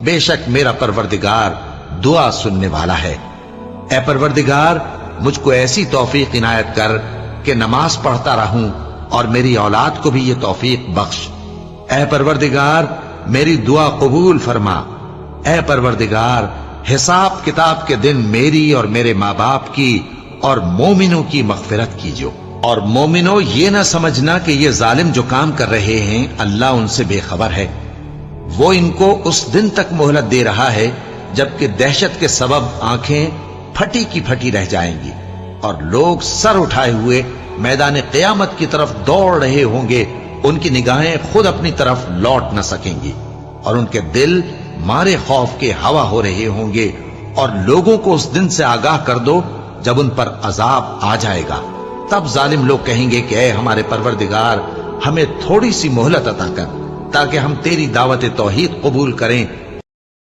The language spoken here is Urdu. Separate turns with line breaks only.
بے شک میرا پروردگار دعا سننے والا ہے۔ اے پروردگار مجھ کو ایسی توفیق عنایت کر کہ نماز پڑھتا رہوں اور میری اولاد کو بھی یہ توفیق بخش۔ اے پروردگار میری دعا قبول فرما۔ اے پروردگار حساب کتاب کے دن میری اور میرے ماں باپ کی اور مومنوں کی مغفرت کیجو۔ اور مومنوں یہ نہ سمجھنا کہ یہ ظالم جو کام کر رہے ہیں اللہ ان سے بے خبر ہے، وہ ان کو اس دن تک مہلت دے رہا ہے جبکہ دہشت کے سبب آنکھیں پھٹی کی پھٹی رہ جائیں گی اور لوگ سر اٹھائے ہوئے میدان قیامت کی طرف دوڑ رہے ہوں گے، ان کی نگاہیں خود اپنی طرف لوٹ نہ سکیں گی اور ان کے دل مارے خوف کے ہوا ہو رہے ہوں گے۔ اور لوگوں کو اس دن سے آگاہ کر دو جب ان پر عذاب آ جائے گا، تب ظالم لوگ کہیں گے کہ اے ہمارے پروردگار ہمیں تھوڑی سی مہلت عطا کر تاکہ ہم تیری دعوت توحید قبول کریں